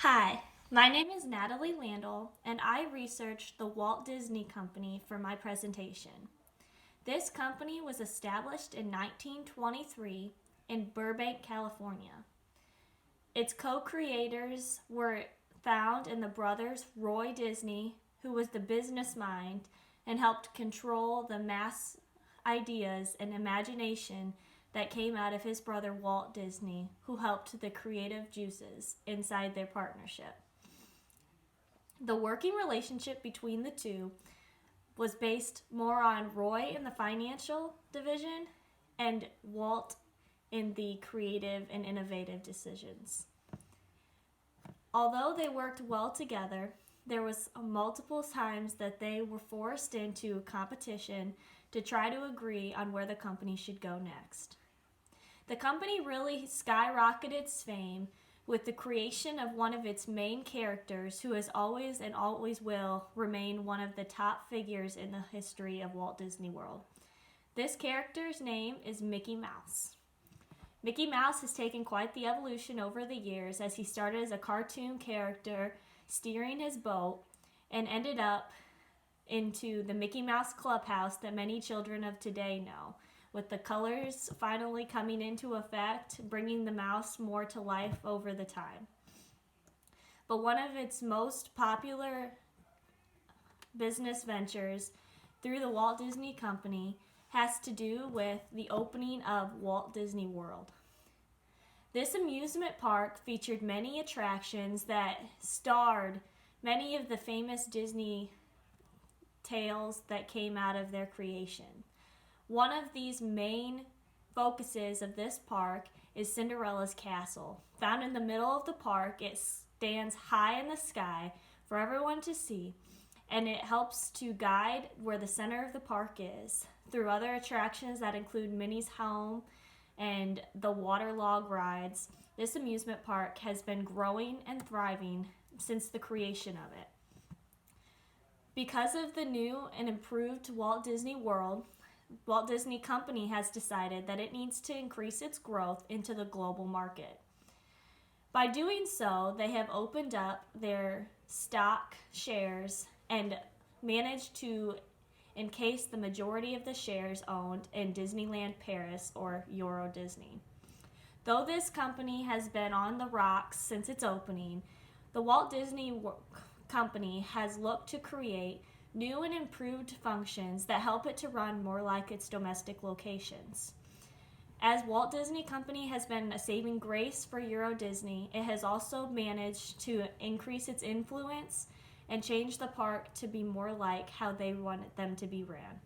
Hi, my name is Natalie Landell, and I researched the Walt Disney Company for my presentation. This company was established in 1923 in Burbank, California. Its co-creators were found in the brothers Roy Disney, who was the business mind and helped control the mass ideas and imagination that came out of his brother Walt Disney, who helped the creative juices inside their partnership. The working relationship between the two was based more on Roy in the financial division and Walt in the creative and innovative decisions. Although they worked well together, there was multiple times that they were forced into competition to try to agree on where the company should go next. The company really skyrocketed its fame with the creation of one of its main characters who has always and always will remain one of the top figures in the history of Walt Disney World. This character's name is Mickey Mouse. Mickey Mouse has taken quite the evolution over the years as he started as a cartoon character steering his boat and ended up into the Mickey Mouse Clubhouse that many children of today know, with the colors finally coming into effect, bringing the mouse more to life over the time. But one of its most popular business ventures through the Walt Disney Company has to do with the opening of Walt Disney World. This amusement park featured many attractions that starred many of the famous Disney tales that came out of their creation. One of these main focuses of this park is Cinderella's castle. Found in the middle of the park, it stands high in the sky for everyone to see, and it helps to guide where the center of the park is through other attractions that include Minnie's Home and the waterlog rides. This amusement park has been growing and thriving since the creation of it. Because of the new and improved Walt Disney World, Walt Disney Company has decided that it needs to increase its growth into the global market. By doing so, they have opened up their stock shares and managed to encase the majority of the shares owned in Disneyland Paris or Euro Disney. Though this company has been on the rocks since its opening, the Walt Disney Company has looked to create new and improved functions that help it to run more like its domestic locations. As Walt Disney Company has been a saving grace for Euro Disney, it has also managed to increase its influence and change the park to be more like how they wanted them to be ran.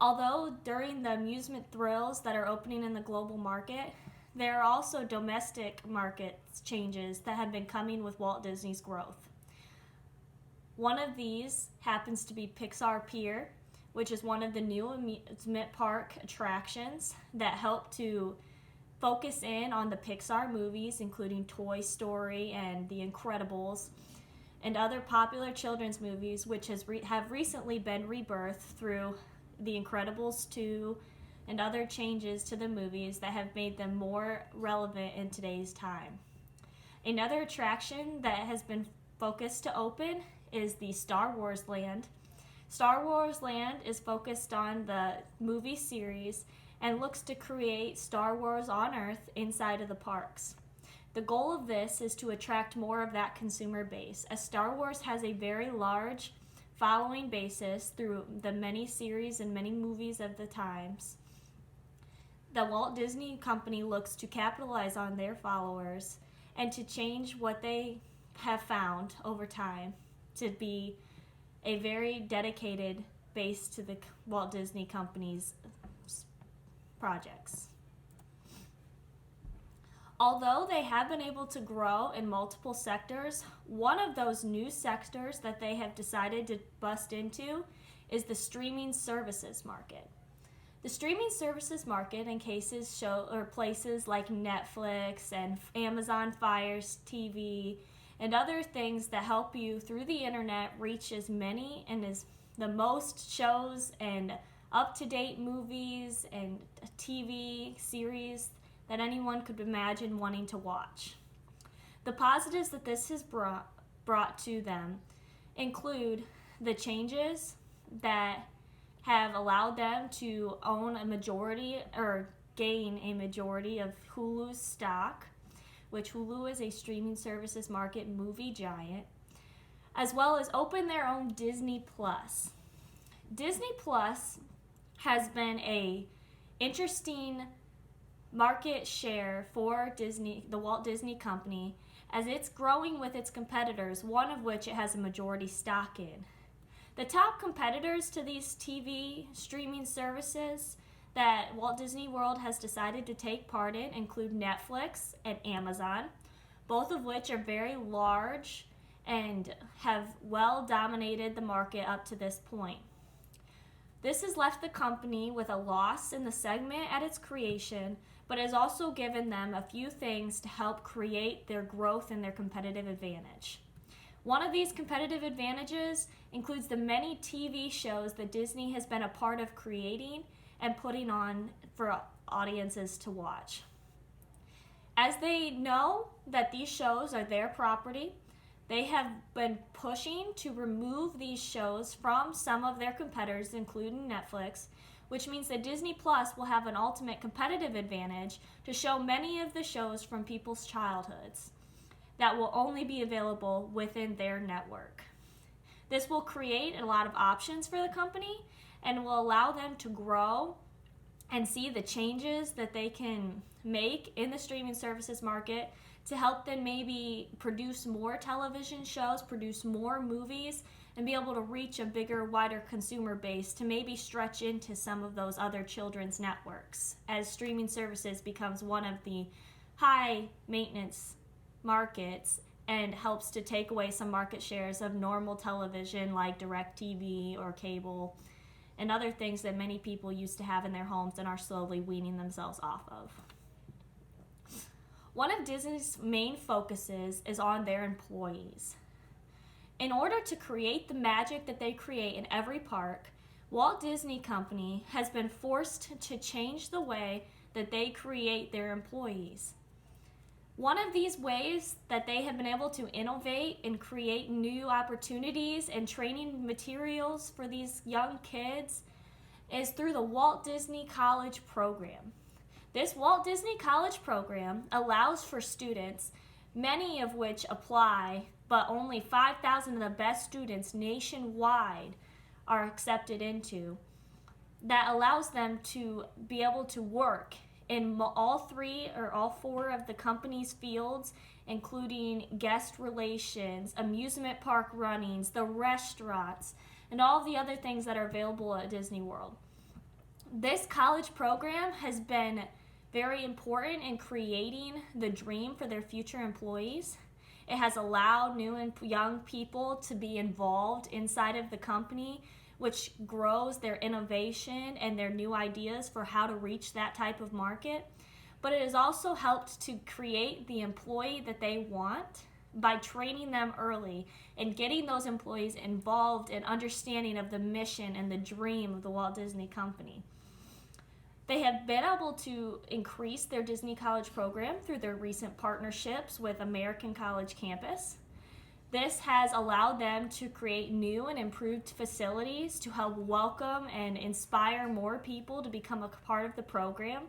Although during the amusement thrills that are opening in the global market, there are also domestic market changes that have been coming with Walt Disney's growth. One of these happens to be Pixar Pier, which is one of the new amusement park attractions that help to focus in on the Pixar movies, including Toy Story and The Incredibles, and other popular children's movies, which have recently been rebirthed through The Incredibles 2 and other changes to the movies that have made them more relevant in today's time. Another attraction that has been focused to open is the Star Wars Land. Star Wars Land is focused on the movie series and looks to create Star Wars on Earth inside of the parks. The goal of this is to attract more of that consumer base, as Star Wars has a very large following basis through the many series and many movies of the times. The Walt Disney Company looks to capitalize on their followers and to change what they have found over time to be a very dedicated base to the Walt Disney Company's projects. Although they have been able to grow in multiple sectors, one of those new sectors that they have decided to bust into is the streaming services market. The streaming services market encases places like Netflix and Amazon Fire TV and other things that help you through the internet reach as many and as the most shows and up-to-date movies and TV series that anyone could imagine wanting to watch. The positives that this has brought to them include the changes that have allowed them to own a majority or gain a majority of Hulu's stock, which Hulu is a streaming services market movie giant, as well as open their own Disney Plus. Disney Plus has been a interesting market share for Disney, the Walt Disney Company, as it's growing with its competitors, one of which it has a majority stock in. The top competitors to these TV streaming services that Walt Disney World has decided to take part in include Netflix and Amazon, both of which are very large and have well dominated the market up to this point. This has left the company with a loss in the segment at its creation, but has also given them a few things to help create their growth and their competitive advantage. One of these competitive advantages includes the many TV shows that Disney has been a part of creating and putting on for audiences to watch. As they know that these shows are their property, they have been pushing to remove these shows from some of their competitors, including Netflix, which means that Disney Plus will have an ultimate competitive advantage to show many of the shows from people's childhoods that will only be available within their network. This will create a lot of options for the company and will allow them to grow and see the changes that they can make in the streaming services market to help them maybe produce more television shows, produce more movies, and be able to reach a bigger, wider consumer base to maybe stretch into some of those other children's networks as streaming services becomes one of the high maintenance markets and helps to take away some market shares of normal television like DirecTV or cable and other things that many people used to have in their homes and are slowly weaning themselves off of. One of Disney's main focuses is on their employees. In order to create the magic that they create in every park, Walt Disney Company has been forced to change the way that they create their employees. One of these ways that they have been able to innovate and create new opportunities and training materials for these young kids is through the Walt Disney College Program. This Walt Disney College Program allows for students, many of which apply, but only 5,000 of the best students nationwide are accepted into, that allows them to be able to work in all three or all four of the company's fields, including guest relations, amusement park runnings, the restaurants, and all the other things that are available at Disney World. This college program has been very important in creating the dream for their future employees. It has allowed new and young people to be involved inside of the company, which grows their innovation and their new ideas for how to reach that type of market. But it has also helped to create the employee that they want by training them early and getting those employees involved in understanding of the mission and the dream of the Walt Disney Company. They have been able to increase their Disney College program through their recent partnerships with American College Campus. This has allowed them to create new and improved facilities to help welcome and inspire more people to become a part of the program.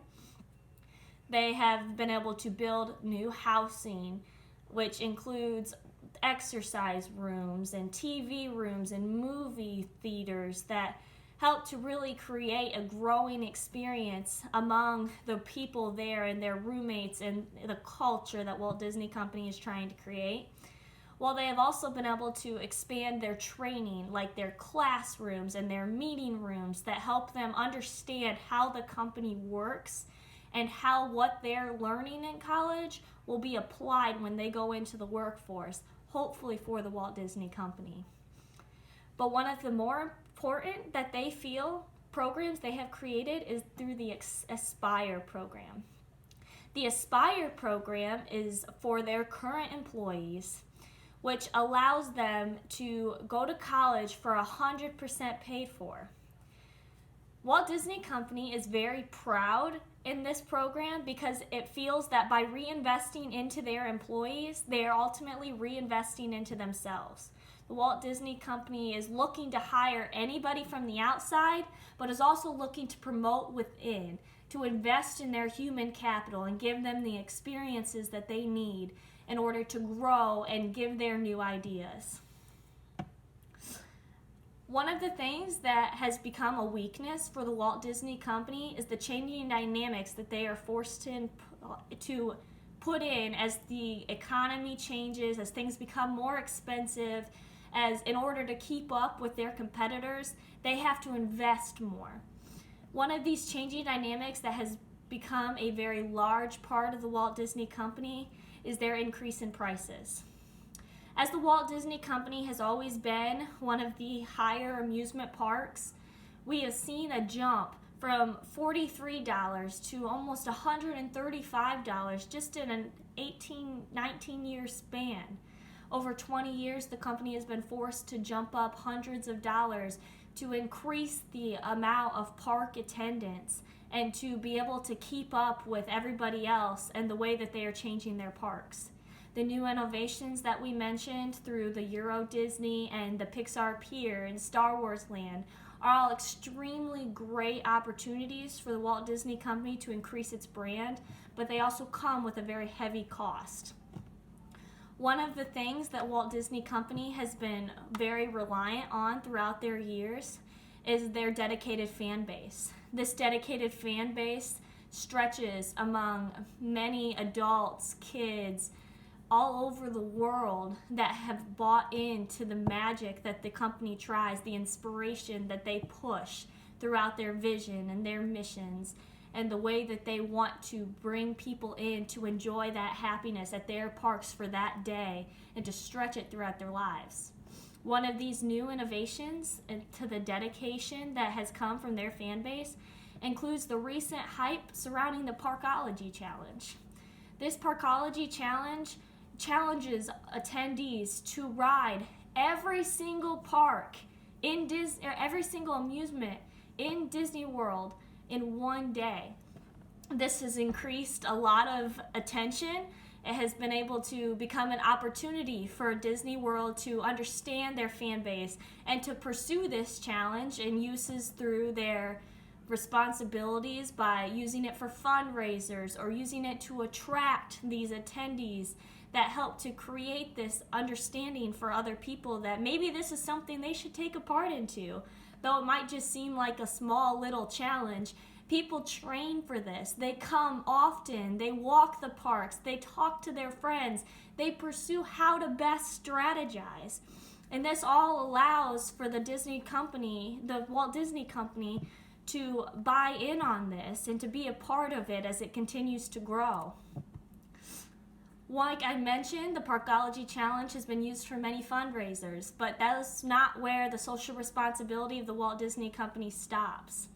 They have been able to build new housing, which includes exercise rooms and TV rooms and movie theaters that help to really create a growing experience among the people there and their roommates and the culture that Walt Disney Company is trying to create. While they have also been able to expand their training, like their classrooms and their meeting rooms that help them understand how the company works and how what they're learning in college will be applied when they go into the workforce, hopefully for the Walt Disney Company. But one of the more important that they feel programs they have created is through the Aspire program. The Aspire program is for their current employees, which allows them to go to college for 100% paid for. Walt Disney Company is very proud in this program because it feels that by reinvesting into their employees, they are ultimately reinvesting into themselves. The Walt Disney Company is looking to hire anybody from the outside, but is also looking to promote within, to invest in their human capital and give them the experiences that they need in order to grow and give their new ideas. One of the things that has become a weakness for the Walt Disney Company is the changing dynamics that they are forced to put in as the economy changes, as things become more expensive, as in order to keep up with their competitors, they have to invest more. One of these changing dynamics that has become a very large part of the Walt Disney Company is their increase in prices. As the Walt Disney Company has always been one of the higher amusement parks, we have seen a jump from $43 to almost $135 just in an 19-year span. Over 20 years, the company has been forced to jump up hundreds of dollars to increase the amount of park attendance and to be able to keep up with everybody else and the way that they are changing their parks. The new innovations that we mentioned through the Euro Disney and the Pixar Pier and Star Wars Land are all extremely great opportunities for the Walt Disney Company to increase its brand, but they also come with a very heavy cost. One of the things that Walt Disney Company has been very reliant on throughout their years is their dedicated fan base. This dedicated fan base stretches among many adults, kids, all over the world that have bought into the magic that the company tries, the inspiration that they push throughout their vision and their missions, and the way that they want to bring people in to enjoy that happiness at their parks for that day and to stretch it throughout their lives. One of these new innovations to the dedication that has come from their fan base includes the recent hype surrounding the Parkology Challenge. This Parkology Challenge challenges attendees to ride every single park in Disney, or every single amusement in Disney World in one day. This has increased a lot of attention. It has been able to become an opportunity for Disney World to understand their fan base and to pursue this challenge and uses through their responsibilities by using it for fundraisers or using it to attract these attendees that help to create this understanding for other people that maybe this is something they should take a part into. Though it might just seem like a small little challenge, people train for this. They come often, they walk the parks, they talk to their friends, they pursue how to best strategize. And this all allows for the Disney company, the Walt Disney Company, to buy in on this and to be a part of it as it continues to grow. Like I mentioned, the Parkology Challenge has been used for many fundraisers, but that's not where the social responsibility of the Walt Disney Company stops.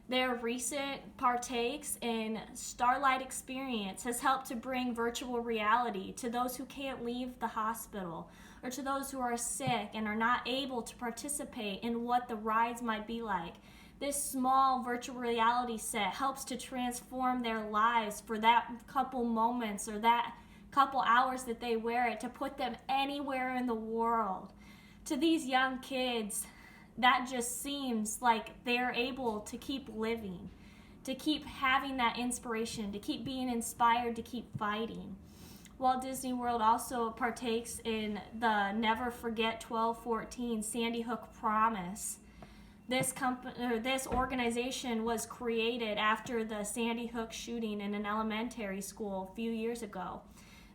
Their recent partakes in Starlight Experience has helped to bring virtual reality to those who can't leave the hospital or to those who are sick and are not able to participate in what the rides might be like. This small virtual reality set helps to transform their lives for that couple moments or that couple hours that they wear it, to put them anywhere in the world. To these young kids, that just seems like they're able to keep living, to keep having that inspiration, to keep being inspired, to keep fighting. Walt Disney World also partakes in the Never Forget 1214 Sandy Hook Promise. This organization was created after the Sandy Hook shooting in an elementary school a few years ago.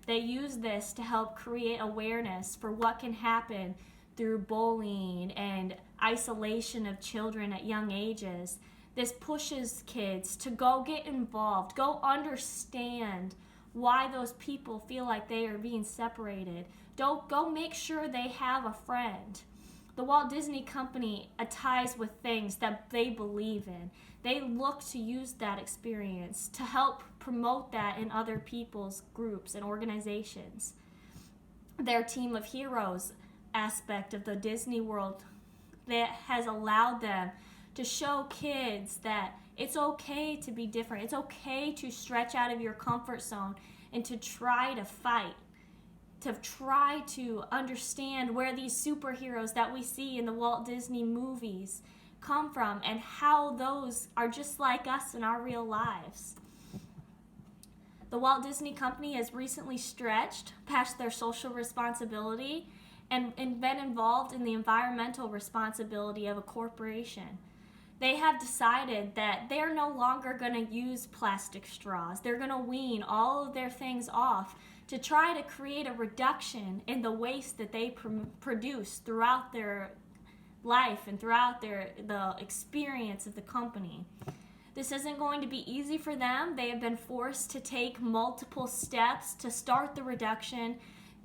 They use this to help create awareness for what can happen through bullying and isolation of children at young ages. This pushes kids to go get involved, go understand why those people feel like they are being separated. Go make sure they have a friend. The Walt Disney Company ties with things that they believe in. They look to use that experience to help promote that in other people's groups and organizations. Their team of heroes aspect of the Disney World that has allowed them to show kids that it's okay to be different. It's okay to stretch out of your comfort zone and to try to fight, to try to understand where these superheroes that we see in the Walt Disney movies come from and how those are just like us in our real lives. The Walt Disney Company has recently stretched past their social responsibility and been involved in the environmental responsibility of a corporation. They have decided that they're no longer going to use plastic straws. They're going to wean all of their things off to try to create a reduction in the waste that they produce throughout their life and throughout the experience of the company. This isn't going to be easy for them. They have been forced to take multiple steps to start the reduction,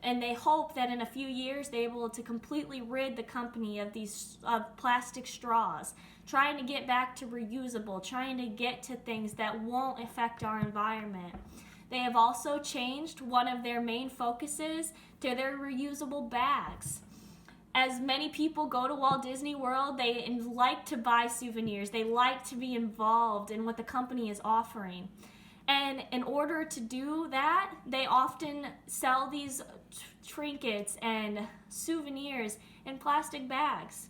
and they hope that in a few years they're able to completely rid the company of these plastic straws, trying to get back to reusable, trying to get to things that won't affect our environment. They have also changed one of their main focuses to their reusable bags. As many people go to Walt Disney World, they like to buy souvenirs. They like to be involved in what the company is offering. And in order to do that, they often sell these trinkets and souvenirs in plastic bags.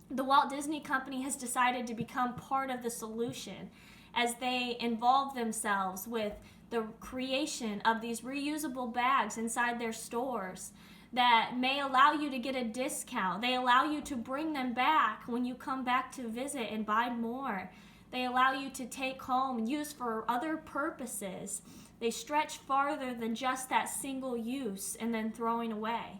The Walt Disney Company has decided to become part of the solution as they involve themselves with the creation of these reusable bags inside their stores that may allow you to get a discount. They allow you to bring them back when you come back to visit and buy more. They allow you to take home and use for other purposes. They stretch farther than just that single use and then throwing away.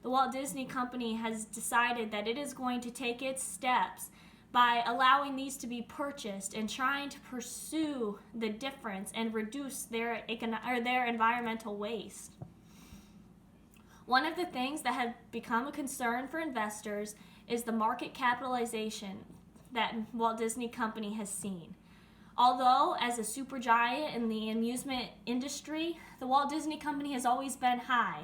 The Walt Disney Company has decided that it is going to take its steps by allowing these to be purchased and trying to pursue the difference and reduce their environmental waste. One of the things that have become a concern for investors is the market capitalization that Walt Disney Company has seen. Although, as a supergiant in the amusement industry, the Walt Disney Company has always been high.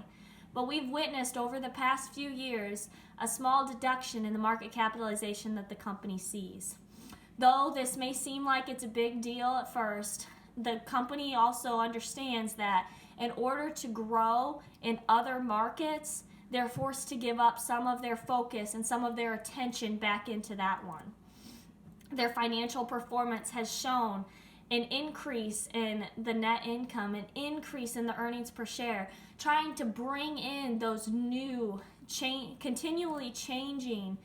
But we've witnessed over the past few years a small deduction in the market capitalization that the company sees. Though this may seem like it's a big deal at first, the company also understands that in order to grow in other markets, they're forced to give up some of their focus and some of their attention back into that one. Their financial performance has shown an increase in the net income, an increase in the earnings per share, trying to bring in those new, continually changing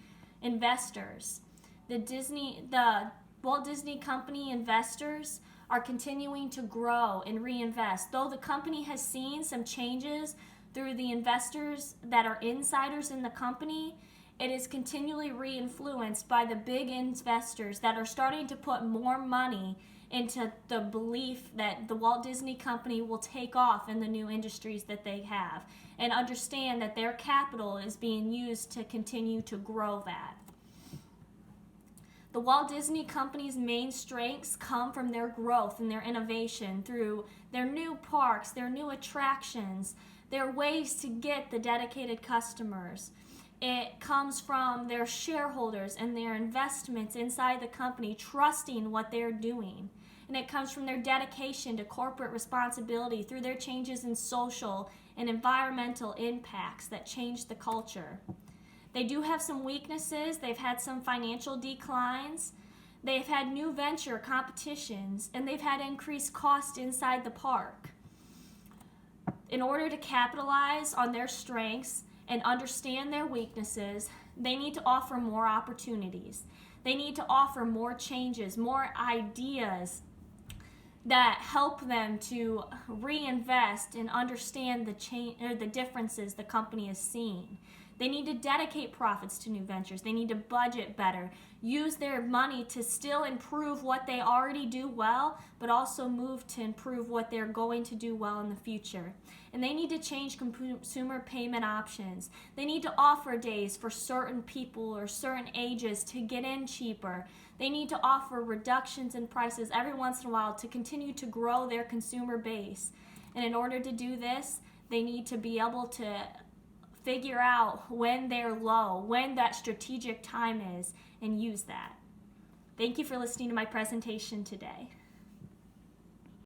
investors. The Walt Disney Company investors are continuing to grow and reinvest. Though the company has seen some changes through the investors that are insiders in the company, it is continually re-influenced by the big investors that are starting to put more money into the belief that the Walt Disney Company will take off in the new industries that they have and understand that their capital is being used to continue to grow that. The Walt Disney Company's main strengths come from their growth and their innovation through their new parks, their new attractions, their ways to get the dedicated customers. It comes from their shareholders and their investments inside the company, trusting what they're doing. And it comes from their dedication to corporate responsibility through their changes in social and environmental impacts that change the culture. They do have some weaknesses. They've had some financial declines. They've had new venture competitions, and they've had increased cost inside the park. In order to capitalize on their strengths and understand their weaknesses, they need to offer more opportunities. They need to offer more changes, more ideas that help them to reinvest and understand the differences the company is seeing. They need to dedicate profits to new ventures. They need to budget better, use their money to still improve what they already do well, but also move to improve what they're going to do well in the future. And they need to change consumer payment options. They need to offer days for certain people or certain ages to get in cheaper. They need to offer reductions in prices every once in a while to continue to grow their consumer base. And in order to do this, they need to be able to figure out when they're low, when that strategic time is, and use that. Thank you for listening to my presentation today.